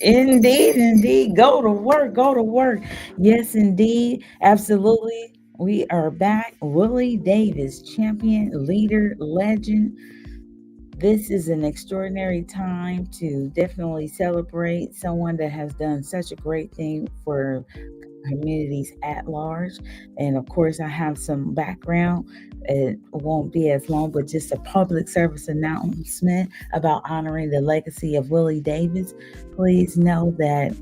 Indeed, indeed. Go to work, go to work. Yes, indeed. Absolutely. We are back. Willie Davis, champion, leader, legend. This is an extraordinary time to definitely celebrate someone that has done such a great thing for communities at large. And of course, I have some background. It won't be as long, but just a public service announcement about honoring the legacy of Willie Davis. Please know that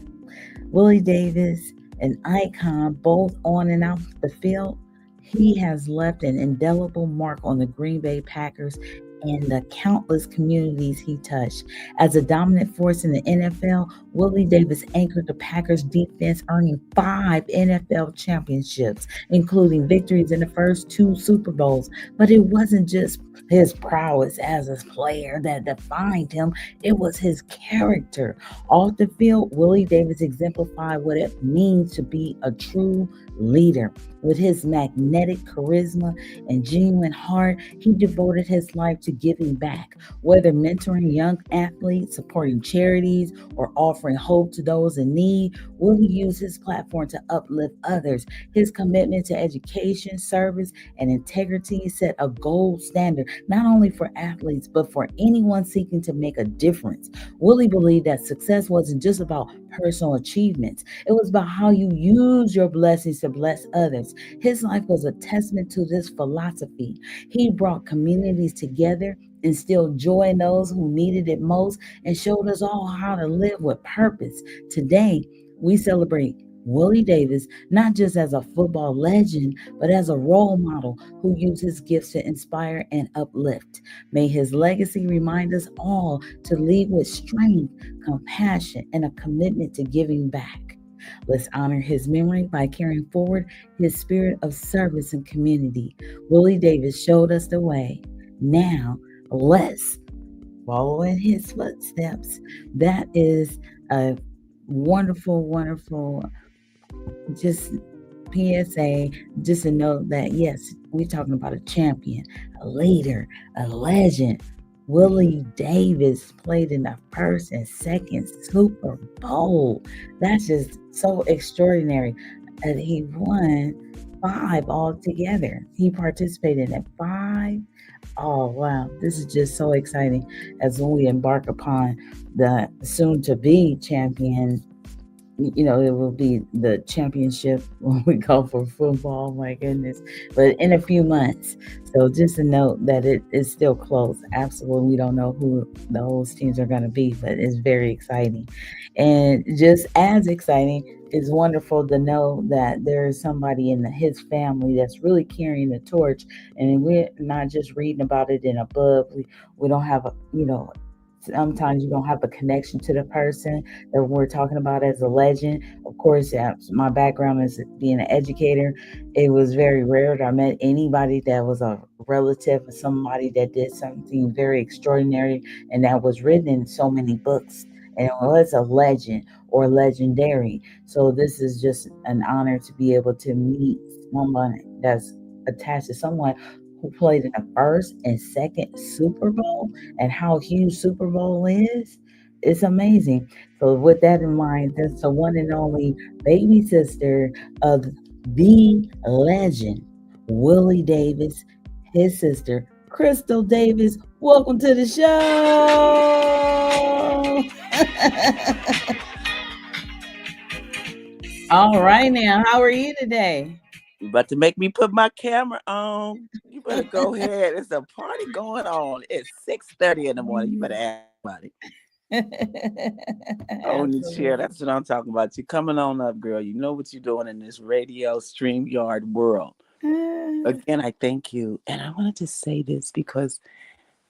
Willie Davis, an icon both on and off the field, he has left an indelible mark on the Green Bay Packers and the countless communities he touched. As a dominant force in the NFL, Willie Davis anchored the Packers defense, earning 5 NFL championships, including victories in the first 2 Super Bowls. But it wasn't just his prowess as a player that defined him, it was his character. Off the field, Willie Davis exemplified what it means to be a true leader. With his magnetic charisma and genuine heart, he devoted his life to giving back, whether mentoring young athletes, supporting charities, or offering hope to those in need. Willie used his platform to uplift others. His commitment to education, service, and integrity set a gold standard not only for athletes but for anyone seeking to make a difference. Willie believed that success wasn't just about personal achievements, it was about how you use your blessings to bless others. His life was a testament to this philosophy. He brought communities together, instilled joy in those who needed it most, and showed us all how to live with purpose. Today, we celebrate Willie Davis not just as a football legend, but as a role model who used his gifts to inspire and uplift. May his legacy remind us all to lead with strength, compassion, and a commitment to giving back. Let's honor his memory by carrying forward his spirit of service and community. Willie Davis showed us the way. Now, let's follow in his footsteps. That is a wonderful, wonderful just PSA, just to know that yes, we're talking about a champion, a leader, a legend. Willie Davis played in the first and second Super Bowl. That's just so extraordinary. And he won 5 altogether. He participated in 5. Oh wow, this is just so exciting as we embark upon the soon to be champion. It will be the championship when we go for football. My goodness. But in a few months. So just a note that it is still close. Absolutely. We don't know who those teams are going to be, but it's very exciting. And just as exciting, it's wonderful to know that there is somebody in his family that's really carrying the torch. And we're not just reading about it in a book. We don't have sometimes you don't have a connection to the person that we're talking about as a legend. Of course, my background is being an educator. It was very rare that I met anybody that was a relative of somebody that did something very extraordinary and that was written in so many books. And it was a legend or legendary. So this is just an honor to be able to meet someone that's attached to someone who played in the first and second Super Bowl and how huge Super Bowl is. It's amazing. So with that in mind, that's the one and only baby sister of the legend, Willie Davis, his sister, Crystal Davis. Welcome to the show. All right now, how are you today? You about to make me put my camera on. You better go ahead. It's a party going on. It's 6:30 in the morning. You better ask somebody. On the chair. Absolutely. That's what I'm talking about. You coming on up, girl. You know what you're doing in this radio stream yard world. Again, I thank you. And I wanted to say this because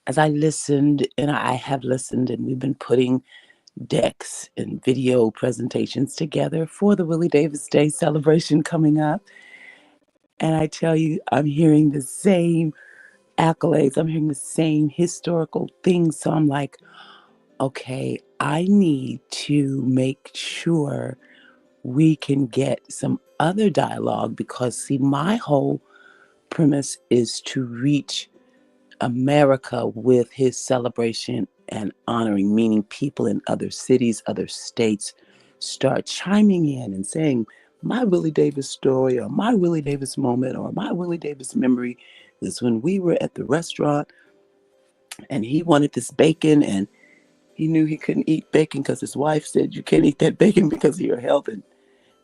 as I listened, and I have listened, and we've been putting decks and video presentations together for the Willie Davis Day celebration coming up. And I tell you, I'm hearing the same accolades. I'm hearing the same historical things. So I'm like, okay, I need to make sure we can get some other dialogue because, see, my whole premise is to reach America with his celebration and honoring, meaning people in other cities, other states start chiming in and saying, my Willie Davis story or my Willie Davis moment or my Willie Davis memory was when we were at the restaurant and he wanted this bacon and he knew he couldn't eat bacon because his wife said you can't eat that bacon because of your health.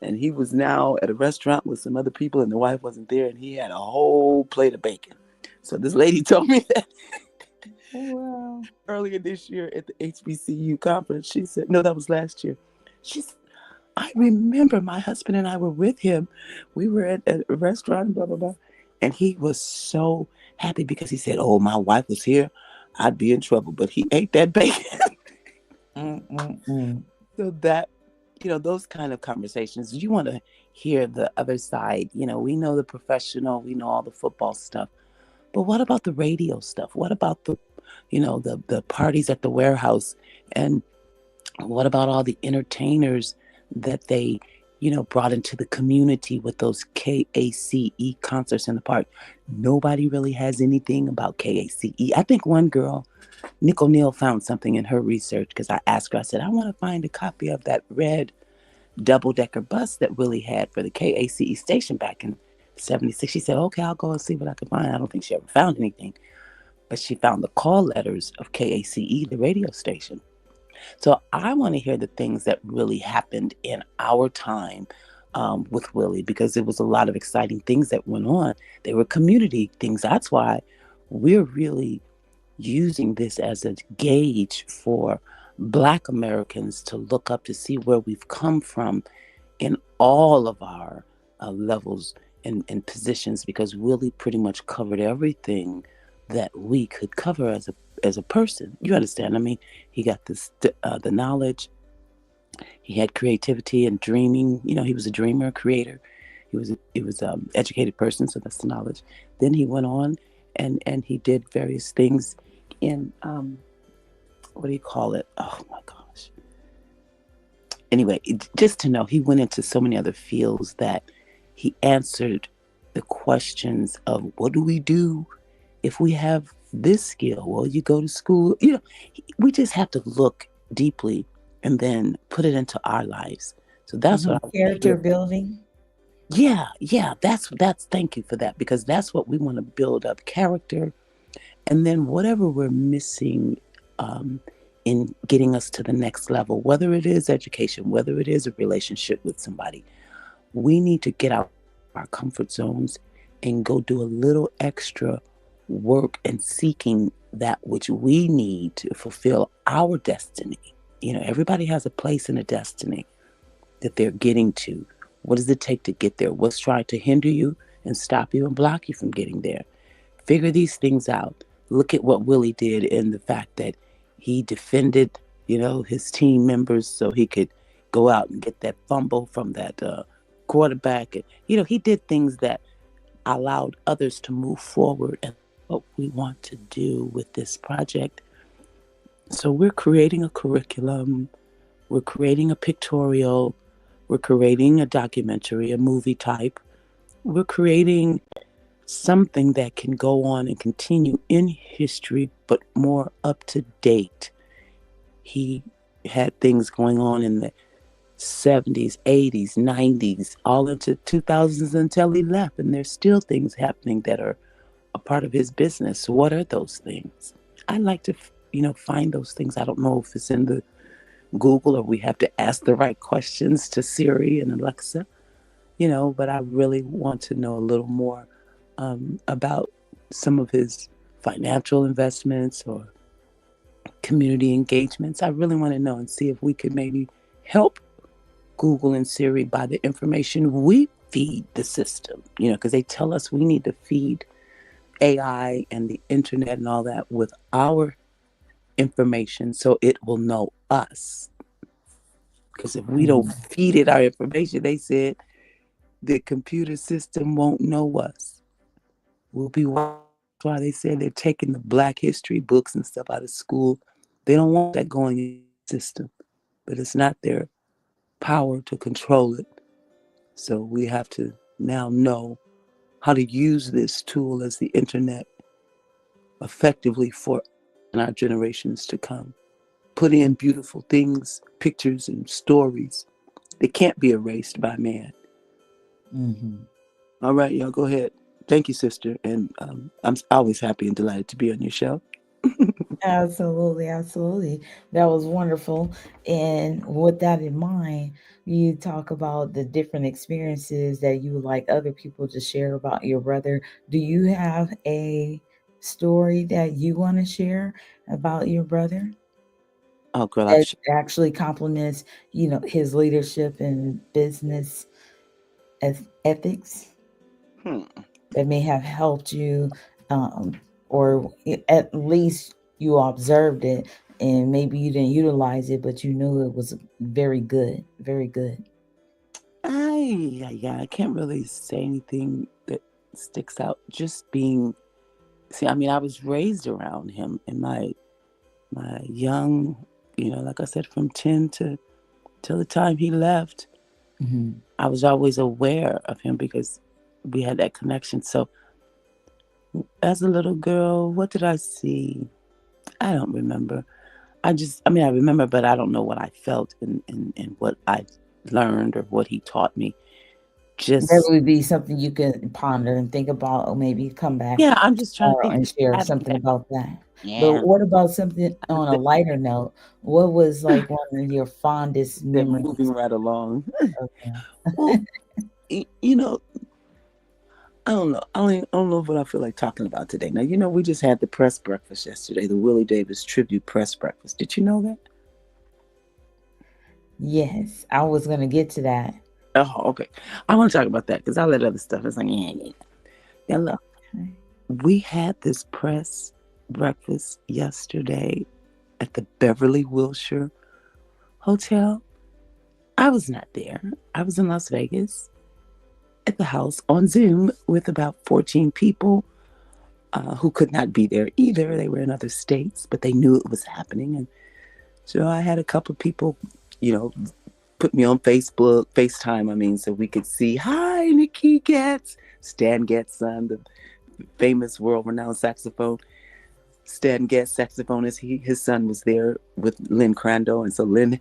And he was now at a restaurant with some other people and the wife wasn't there and he had a whole plate of bacon. So this lady told me that Wow. earlier this year at the HBCU conference. She said, no, that was last year. She said, I remember my husband and I were with him. We were at a restaurant, blah, blah, blah. And he was so happy because he said, oh, my wife was here. I'd be in trouble. But he ate that bacon. Mm-mm-mm. So that, those kind of conversations, you want to hear the other side. We know the professional, we know all the football stuff. But what about the radio stuff? What about the parties at the warehouse? And what about all the entertainers that they, brought into the community with those KACE concerts in the park? Nobody really has anything about KACE. I think one girl, Nick O'Neill, found something in her research because I asked her, I said, I want to find a copy of that red double-decker bus that Willie had for the KACE station back in 76. She said, okay, I'll go and see what I can find. I don't think she ever found anything. But she found the call letters of KACE, the radio station. So I want to hear the things that really happened in our time with Willie, because there was a lot of exciting things that went on. They were community things. That's why we're really using this as a gauge for Black Americans to look up to see where we've come from in all of our levels and positions, because Willie pretty much covered everything that we could cover as a person. You understand? I mean, he got the knowledge. He had creativity and dreaming. He was a dreamer, a creator. He was educated person, so that's the knowledge. Then he went on and he did various things in what do you call it? Oh my gosh. Anyway, just to know, he went into so many other fields that he answered the questions of what do we do if we have this skill? Well, you go to school. We just have to look deeply and then put it into our lives. So that's what I want to Character hear. building. Yeah. That's. Thank you for that, because that's what we want to build up, character, and then whatever we're missing in getting us to the next level, whether it is education, whether it is a relationship with somebody, we need to get out of our comfort zones and go do a little extra work and seeking that which we need to fulfill our destiny. Everybody has a place and a destiny that they're getting to. What does it take to get there? What's trying to hinder you and stop you and block you from getting there? Figure these things out. Look at what Willie did in the fact that he defended, his team members so he could go out and get that fumble from that quarterback. And, he did things that allowed others to move forward. And what we want to do with this project. So we're creating a curriculum. We're creating a pictorial. We're creating a documentary, a movie type. We're creating something that can go on and continue in history, but more up to date. He had things going on in the 70s, 80s, 90s, all into 2000s until he left. And there's still things happening that are a part of his business. So what are those things? I like to, find those things. I don't know if it's in the Google or we have to ask the right questions to Siri and Alexa, but I really want to know a little more about some of his financial investments or community engagements. I really want to know and see if we could maybe help Google and Siri by the information we feed the system, because they tell us we need to feed AI and the internet and all that with our information so it will know us. Because if we don't feed it our information, they said the computer system won't know us. We'll be watching. That's why they said they're taking the Black history books and stuff out of school. They don't want that going in the system, but it's not their power to control it. So we have to now know how to use this tool as the internet effectively for our generations to come. put in beautiful things, pictures and stories. They can't be erased by man. Hmm. All right, y'all, go ahead. Thank you, sister. And I'm always happy and delighted to be on your show. Absolutely, absolutely. That was wonderful. And with that in mind, you talk about the different experiences that you would like other people to share about your brother. Do you have a story that you want to share about your brother Oh, girl, that actually complements, his leadership and business ethics hmm. that may have helped you, um, or at least you observed it and maybe you didn't utilize it, but you knew it was very good, very good. I can't really say anything that sticks out. Just being, see, I mean, I was raised around him in my young, like I said, from 10 to till the time he left. Hmm. I was always aware of him because we had that connection. So as a little girl, what did I see? I don't remember. I mean, I remember, but I don't know what I felt and what I learned or what he taught me. That Just, would be something you can ponder and think about, or maybe come back yeah, I'm just trying to tomorrow think. and share Having something that, about that. But yeah, what about something on a lighter note? What was like one of your fondest they're moving memories right along. of him? Well, you know, I don't know. I don't know what I feel like talking about today. Now, we just had the press breakfast yesterday, the Willie Davis tribute press breakfast. Did you know that? Yes, I was gonna get to that. Oh, okay. I want to talk about that because I let other stuff. It's like, yeah, yeah. Yeah, look, Okay. we had this press breakfast yesterday at the Beverly Wilshire Hotel. I was not there. I was in Las Vegas at the house on Zoom with about 14 people who could not be there either. They were in other states, but they knew it was happening. And so I had a couple of people, you know, put me on Facebook, FaceTime, I mean, so we could see, hi, Nikki Getz, Stan Getz' son, the famous world-renowned saxophone. Stan Getz, saxophonist, his son was there with Lynn Crandall. And so Lynn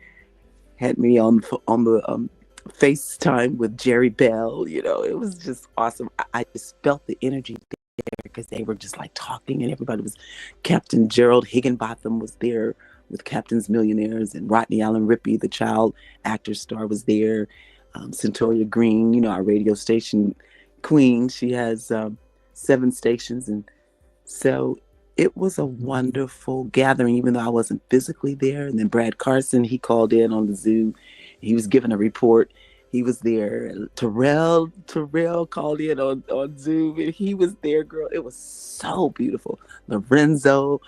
had me on the FaceTime with Jerry Bell. It was just awesome. I just felt the energy there because they were just like talking, and everybody was. Captain Gerald Higginbotham was there with Captain's Millionaires, and Rodney Allen Rippey, the child actor star, was there. Centoria Green, our radio station queen, she has 7 stations, and so it was a wonderful gathering, even though I wasn't physically there. And then Brad Carson, he called in on the Zoom. He was giving a report. He was there. Terrell called in on Zoom, and he was there, girl. It was so beautiful. Lorenzo,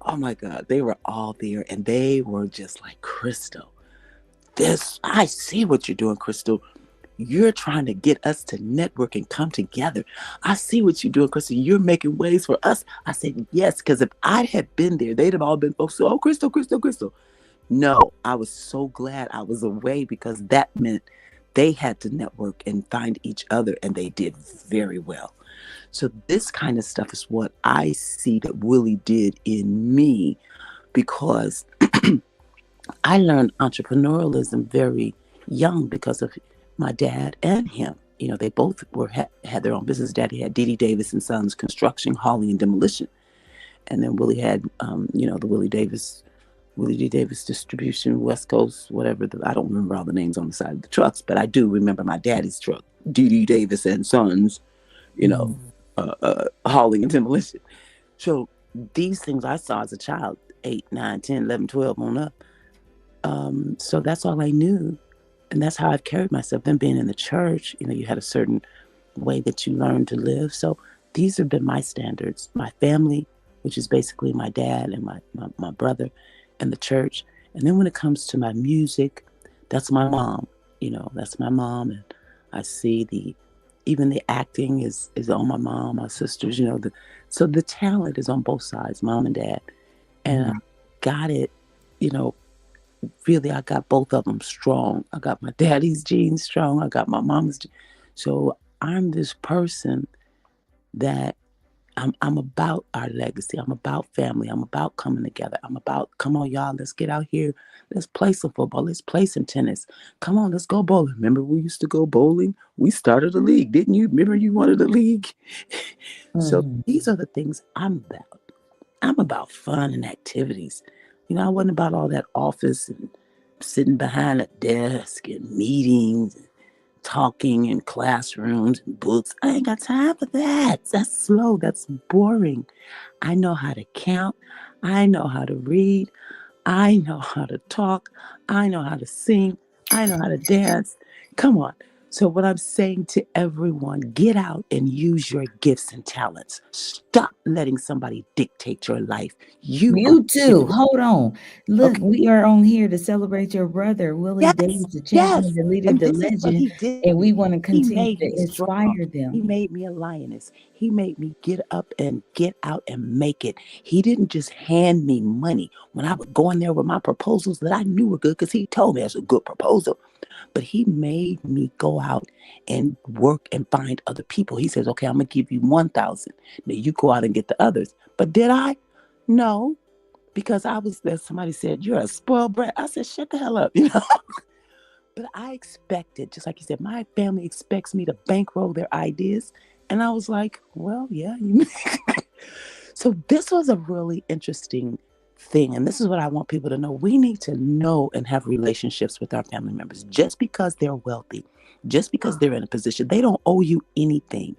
oh my God, they were all there, and they were just like, Crystal, I see what you're doing, Crystal. You're trying to get us to network and come together. I see what you're doing, Crystal. You're making ways for us. I said, yes, because if I had been there, they'd have all been folks. Oh, Crystal, Crystal, Crystal. No, I was so glad I was away because that meant they had to network and find each other, and they did very well. So, this kind of stuff is what I see that Willie did in me because I learned entrepreneurialism very young because of my dad and him. They both had their own business. Daddy had D.D. Davis and Sons Construction, Hauling, and Demolition, and then Willie had, the Willie D. Davis Distribution, West Coast, whatever. I don't remember all the names on the side of the trucks, but I do remember my daddy's truck, D.D. Davis and Sons, you know, Mhm. Hauling and Demolition. So these things I saw as a child, 8, 9, 10, 11, 12 on up. So that's all I knew. And that's how I've carried myself. Then being in the church, you had a certain way that you learn to live. So these have been my standards. My family, which is basically my dad and my brother, and the church. And then when it comes to my music, that's my mom. That's my mom. And I see even the acting is on my mom, my sisters, so the talent is on both sides, mom and dad. And I Mhm. got it, you know, really, I got both of them strong. I got my daddy's genes strong. I got my mama's. So I'm this person that I'm about our legacy. I'm about family. I'm about coming together. I'm about, come on, y'all, let's get out here. Let's play some football. Let's play some tennis. Come on, let's go bowling. Remember we used to go bowling? We started a league, didn't you? Remember you wanted a league? So Mhm. these are the things I'm about. I'm about fun and activities. I wasn't about all that office and sitting behind a desk and meetings and talking in classrooms and books. I ain't got time for that. That's slow. That's boring. I know how to count. I know how to read. I know how to talk. I know how to sing. I know how to dance. Come on. So, what I'm saying to everyone, get out and use your gifts and talents. Stop letting somebody dictate your life. You own You it. too. Hold on. Look, Okay. we are on here to celebrate your brother, Willie Yes. Davis, the champion, Yes. the leader, And the this is what legend, he did for and me. we want to He continue made to me strong. inspire He them. made me a lioness. He made me get up and get out and make it. He didn't just hand me money when I would go in there with my proposals that I knew were good because he told me it's a good proposal. But he made me go out and work and find other people. He says, okay, I'm going to give you 1,000. Now you go out and get the others. But did I? No, because I was there. Somebody said, you're a spoiled brat. I said, shut the hell up, But I expected, just like you said, my family expects me to bankroll their ideas. And I was like, well, yeah. So this was a really interesting thing. And this is what I want people to know. We need to know and have relationships with our family members. Just because they're wealthy, just because they're in a position, they don't owe you anything,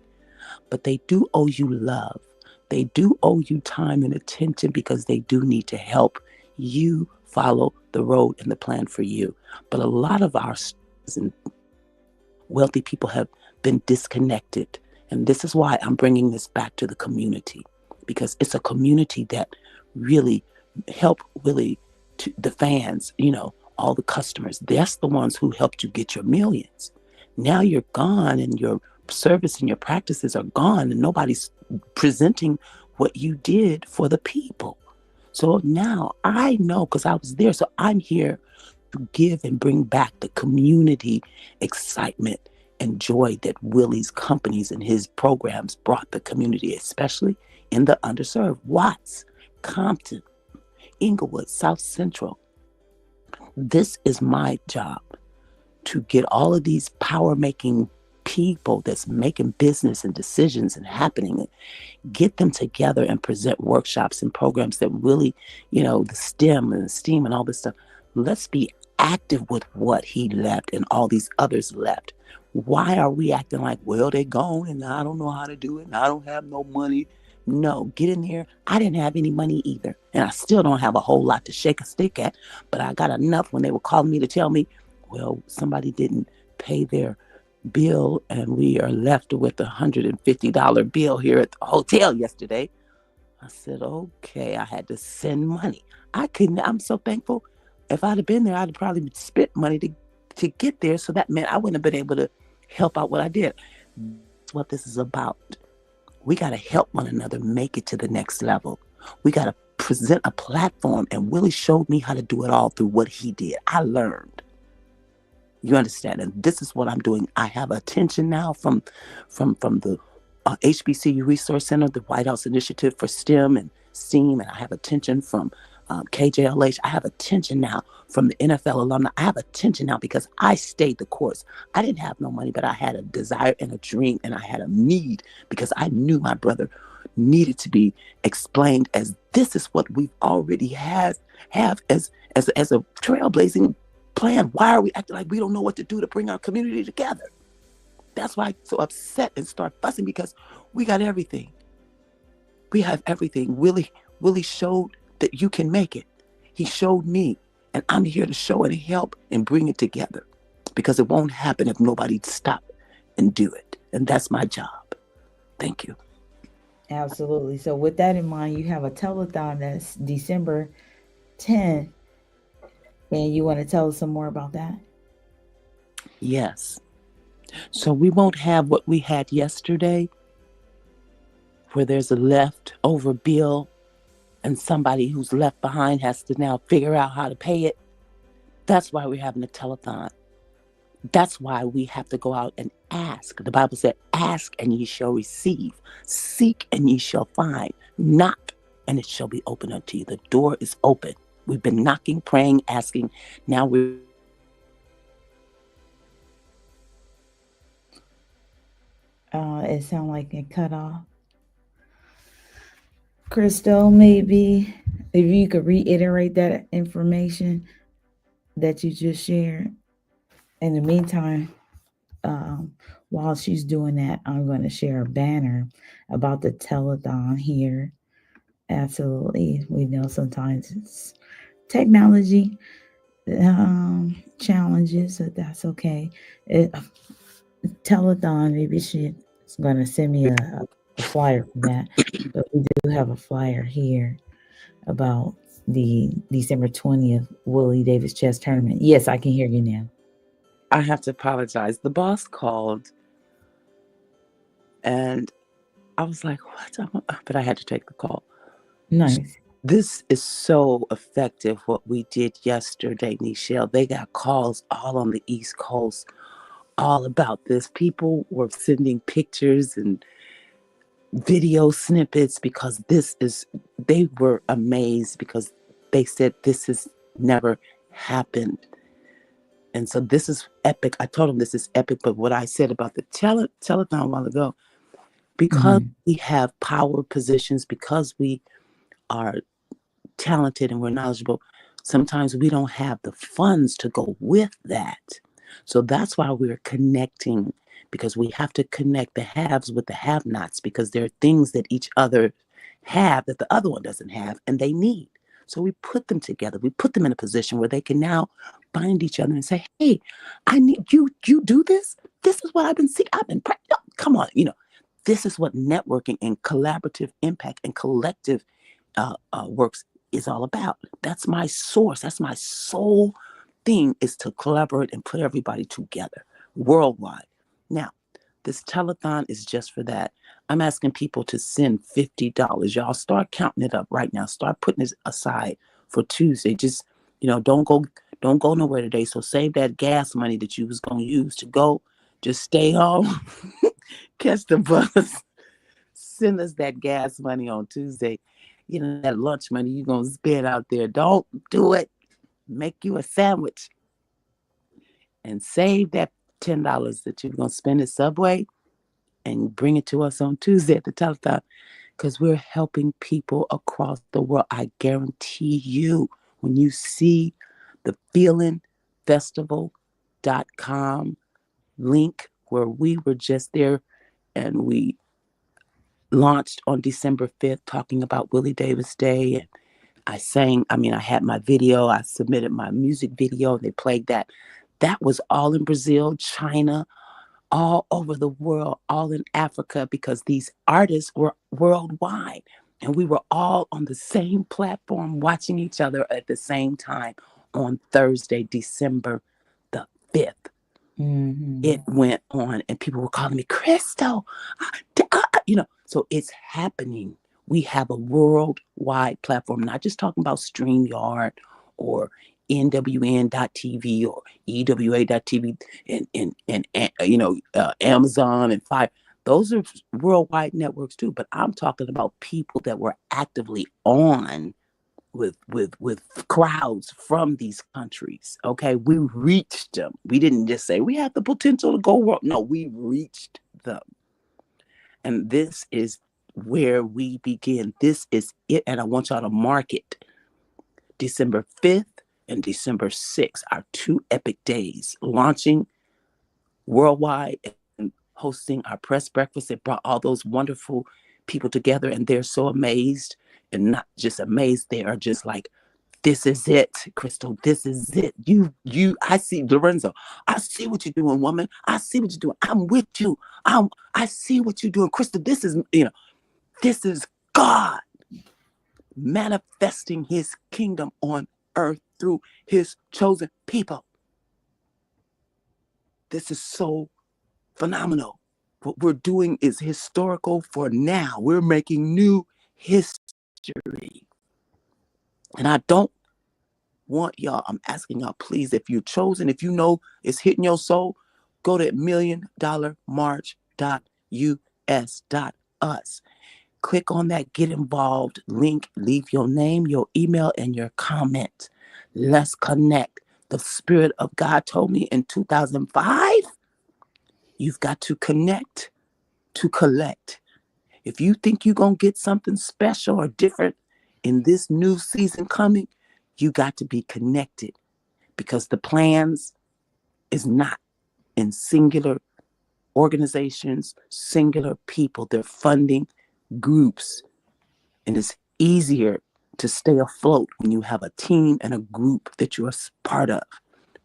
but they do owe you love. They do owe you time and attention because they do need to help you follow the road and the plan for you. But a lot of our and wealthy people have been disconnected. And this is why I'm bringing this back to the community, because it's a community that really help really to the fans, all the customers. That's the ones who helped you get your millions. Now you're gone and your service and your practices are gone and nobody's presenting what you did for the people. So now I know because I was there. So I'm here to give and bring back the community excitement and joy that Willie's companies and his programs brought the community, especially in the underserved. Watts, Compton, Inglewood, South Central. This is my job, to get all of these power making people that's making business and decisions and happening, get them together and present workshops and programs that really, the STEM and the STEAM and all this stuff. Let's be active with what he left and all these others left. Why are we acting like, well, they're gone and I don't know how to do it and I don't have no money? No, get in here. I didn't have any money either. And I still don't have a whole lot to shake a stick at, but I got enough when they were calling me to tell me, well, somebody didn't pay their bill and we are left with $150 bill here at the hotel yesterday. I said, okay, I had to send money. I'm so thankful. If I'd have been there, I'd have probably spent money to get there. So that meant I wouldn't have been able to help out what I did. That's what this is about. We got to help one another make it to the next level. We got to present a platform. And Willie showed me how to do it all through what he did. I learned. You understand? And this is what I'm doing. I have attention now from the HBCU Resource Center, the White House Initiative for STEM and STEAM, and I have attention from KJLH. I have attention now from the NFL alumni. I have attention now because I stayed the course. I didn't have no money, but I had a desire and a dream, and I had a need because I knew my brother needed to be explained as this is what we've already have as a trailblazing plan. Why are we acting like we don't know what to do to bring our community together? That's why I get so upset and start fussing because we got everything. We have everything. Willie showed that you can make it. He showed me, and I'm here to show and help and bring it together because it won't happen if nobody stop and do it. And that's my job. Thank you. Absolutely. So with that in mind, you have a telethon that's December 10th, and you want to tell us some more about that? Yes. So we won't have what we had yesterday, where there's a leftover bill and somebody who's left behind has to now figure out how to pay it. That's why we're having a telethon. That's why we have to go out and Ask. The Bible said, ask and ye shall receive. Seek and ye shall find. Knock and it shall be open unto you. The door is open. We've been knocking, praying, asking. Now we're It sounded like it cut off. Crystal, maybe if you could reiterate that information that you just shared. In the meantime, um, while she's doing that, I'm going to share a banner about the telethon here. Absolutely. We know sometimes it's technology challenges, so that's okay. Telethon, maybe she's going to send me a flyer for that. But we do have a flyer here about the December 20th Willie Davis chess tournament. Yes, I can hear you now. I have to apologize. The boss called and I was like, what? But I had to take the call. Nice. This is so effective what we did yesterday, Nichelle. They got calls all on the East Coast all about this. People were sending pictures and video snippets because they were amazed because they said this has never happened. And so this is epic. I told them this is epic, but what I said about the telethon a while ago, because Mm-hmm. we have power positions, because we are talented and we're knowledgeable, sometimes we don't have the funds to go with that. So that's why we're connecting, because we have to connect the haves with the have nots, because there are things that each other have that the other one doesn't have and they need. So we put them together. We put them in a position where they can now find each other and say, hey, I need you. You do this. This is what I've been seeing. I've been come on. This is what networking and collaborative impact and collective works is all about. That's my source. That's my sole thing, is to collaborate and put everybody together worldwide. Now, this telethon is just for that. I'm asking people to send $50. Y'all start counting it up right now. Start putting it aside for Tuesday. Just, don't go nowhere today. So save that gas money that you was gonna use to go. Just stay home, catch the bus, send us that gas money on Tuesday. That lunch money you're going to spend out there. Don't do it. Make you a sandwich and save that $10 that you're going to spend at Subway and bring it to us on Tuesday at the telethon, because we're helping people across the world. I guarantee you, when you see the feelingfestival.com link where we were just there and we launched on December 5th talking about Willie Davis Day. And I had my video, I submitted my music video, they played that. That was all in Brazil, China, all over the world, all in Africa, because these artists were worldwide. And we were all on the same platform watching each other at the same time on Thursday, December the 5th. Mm-hmm. It went on and people were calling me Crystal. So it's happening. We have a worldwide platform, not just talking about StreamYard or NWN.TV or EWA.TV and Amazon and Fire. Those are worldwide networks too. But I'm talking about people that were actively on with crowds from these countries. Okay, we reached them. We didn't just say we have the potential to go world. No, we reached them. And this is where we begin. This is it. And I want y'all to mark it. December 5th and December 6th, our two epic days, launching worldwide and hosting our press breakfast. It brought all those wonderful people together, and they're so amazed, and not just amazed, they are just like, this is it, Crystal. This is it. I see Lorenzo. I see what you're doing, woman. I see what you're doing. I'm with you. I see what you're doing, Crystal. This is God manifesting his kingdom on earth through his chosen people. This is so phenomenal. What we're doing is historical for now. We're making new history. And I don't want y'all, I'm asking y'all, please, if you're chosen, if you know it's hitting your soul, Go to milliondollarmarch.us. Click on that Get Involved link. Leave your name, your email, and your comment. Let's connect. The Spirit of God told me in 2005, you've got to connect to collect. If you think you're going to get something special or different in this new season coming, you got to be connected, because the plans is not in singular organizations, singular people. They're funding groups. And it's easier to stay afloat when you have a team and a group that you're a part of.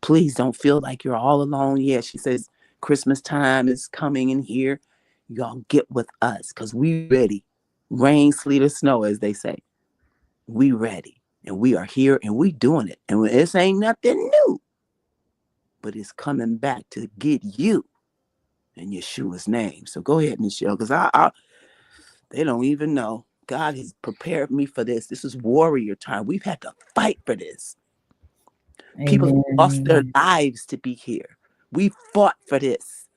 Please don't feel like you're all alone. Yeah, she says Christmas time is coming in here. Y'all get with us, because we ready. Rain, sleet, or snow, as they say. We ready. And we are here and we doing it. And this ain't nothing new, but it's coming back to get you in Yeshua's name. So go ahead, Michelle, because they don't even know. God has prepared me for this. This is warrior time. We've had to fight for this. People have Amen. lost their Amen. lives to be here. We fought for this.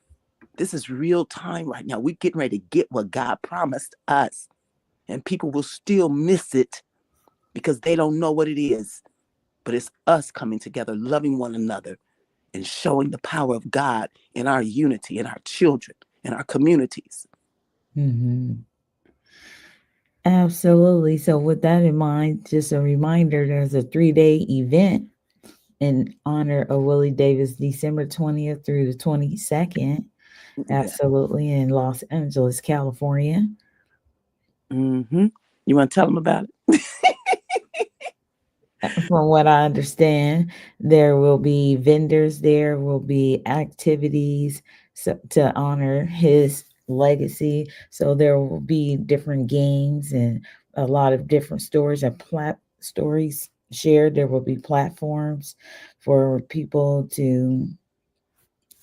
This is real time right now. We're getting ready to get what God promised us. And people will still miss it because they don't know what it is. But it's us coming together, loving one another, and showing the power of God in our unity, in our children, in our communities. Mhm. Absolutely. So, with that in mind, just a reminder there's a 3-day event in honor of Willie Davis, December 20th through the 22nd. Yeah. Absolutely. In Los Angeles, California. Mm-hmm. You want to tell them about it? From what I understand, there will be vendors, there will be activities to honor his legacy. So there will be different games and a lot of different stories and stories shared. There will be platforms for people to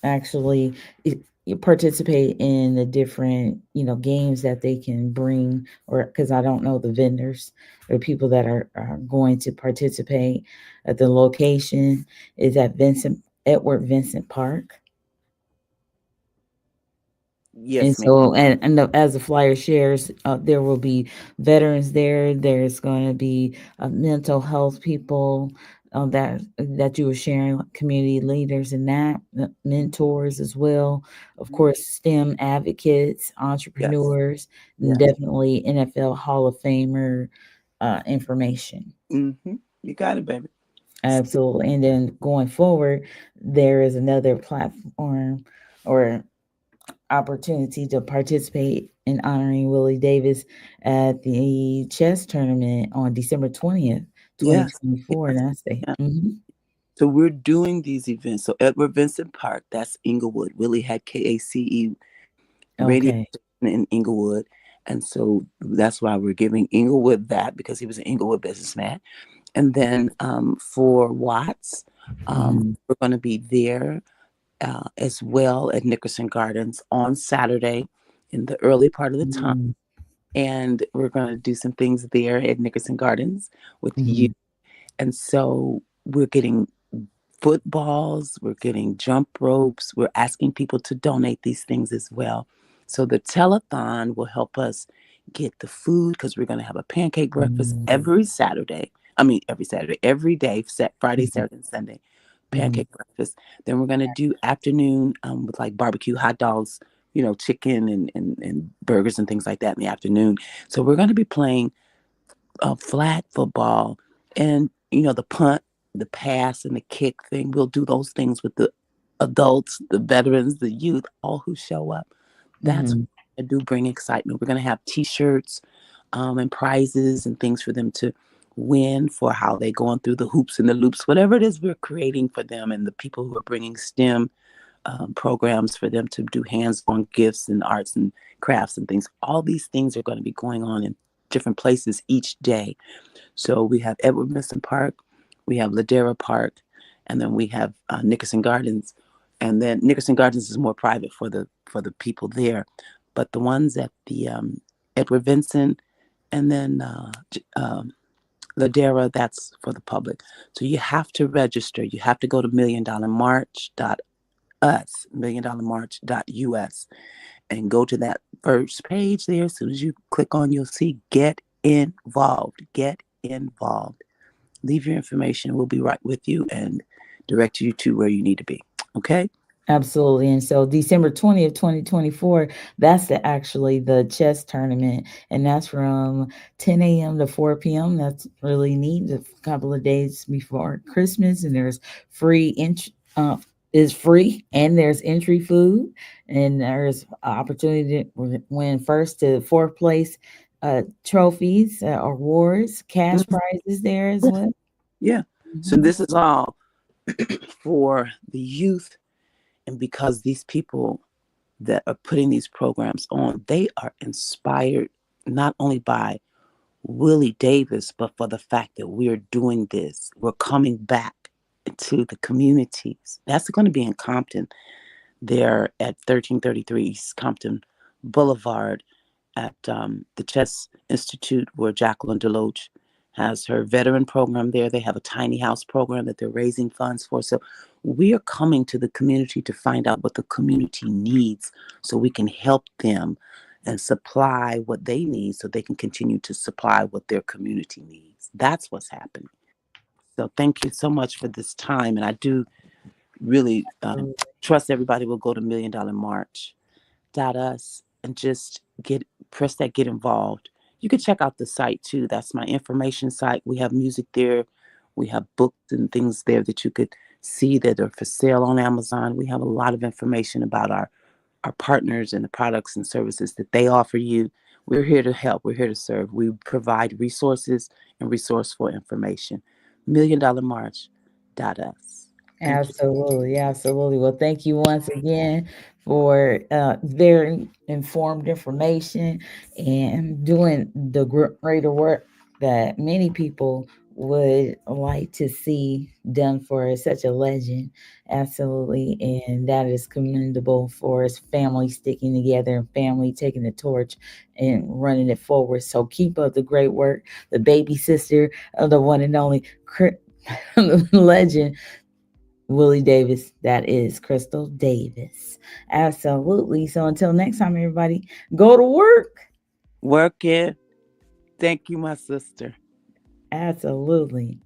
actually participate in the different games that they can bring, or because I don't know the vendors or people that are going to participate. At the location is at Vincent Park. And Yes, ma'am. so, as the flyer shares, there will be veterans there. There's going to be mental health people that you were sharing, like community leaders and that mentors as well. Of course, STEM advocates, Yes. entrepreneurs, and Yes. definitely NFL Hall of Famer information. Mm-hmm. You got it, baby. Absolutely. And then going forward, there is another platform or opportunity to participate in honoring Willie Davis at the chess tournament on December 20th, Yes. 2024. Yes. And I say, Yeah. So we're doing these events. So Edward Vincent Park, that's Inglewood. Willie had KACE radio okay. station in Inglewood. And so that's why we're giving Inglewood that, because he was an Inglewood businessman. And then for Watts, Mhm. we're going to be there as well at Nickerson Gardens on Saturday in the early part of the time. Mhm. And we're going to do some things there at Nickerson Gardens with you. Mhm. And so we're getting footballs, we're getting jump ropes, we're asking people to donate these things as well. So the telethon will help us get the food, because we're going to have a pancake breakfast Mhm. every Saturday. I mean, every Saturday, every day, Friday, Mhm. Saturday, and Sunday, Mhm. pancake breakfast. Then we're going to do afternoon with like barbecue hot dogs, chicken and burgers and things like that in the afternoon. So we're going to be playing flag football, and the punt, the pass, and the kick thing. We'll do those things with the adults, the veterans, the youth, all who show up. That's Mhm. I do bring excitement. We're going to have T-shirts and prizes and things for them to win for how they're going through the hoops and the loops, whatever it is we're creating for them, and the people who are bringing STEM programs for them to do hands-on gifts and arts and crafts and things. All these things are going to be going on in different places each day. So we have Edward Vincent Park, we have Ladera Park, and then we have Nickerson Gardens. And then Nickerson Gardens is more private for the people there, but the ones at the Edward Vincent and then Ladera, that's for the public. So you have to register. You have to go to milliondollarmarch.us us, milliondollarmarch.us, and go to that first page there. As soon as you click on, you'll see get involved. Get involved. Leave your information. We'll be right with you and direct you to where you need to be. Okay? Absolutely. And so December 20th, 2024, that's actually the chess tournament. And that's from 10 a.m. to 4 p.m. That's really neat. A couple of days before Christmas. And there's free is free, and there's entry food, and there's opportunity to win first to fourth place trophies, awards, cash Mhm. prizes there as Yeah. well. Yeah. So Mhm. this is all for the youth. And because these people that are putting these programs on, they are inspired not only by Willie Davis, but for the fact that we're doing this. We're coming back to the communities. That's going to be in Compton. They're at 1333 East Compton Boulevard at the Chess Institute, where Jacqueline Deloach has her veteran program there. They have a tiny house program that they're raising funds for. So we are coming to the community to find out what the community needs so we can help them and supply what they need so they can continue to supply what their community needs. That's what's happening. So thank you so much for this time. And I do really trust everybody will go to milliondollarmarch.us and just press that get involved. You can check out the site too. That's my information site. We have music there. We have books and things there that you could see that are for sale on Amazon. We have a lot of information about our partners and the products and services that they offer you. We're here to help. We're here to serve. We provide resources and resourceful information. Milliondollarmarch.us. Thank you. Absolutely, absolutely. Well, thank you once again for very informed information and doing the greater work that many people would like to see done for such a legend. Absolutely. And that is commendable for his family sticking together and family taking the torch and running it forward. So keep up the great work. The baby sister of the one and only legend Willie Davis. That is Crystal Davis. Absolutely. So until next time, everybody, go to work. Work it. Thank you, my sister. Absolutely.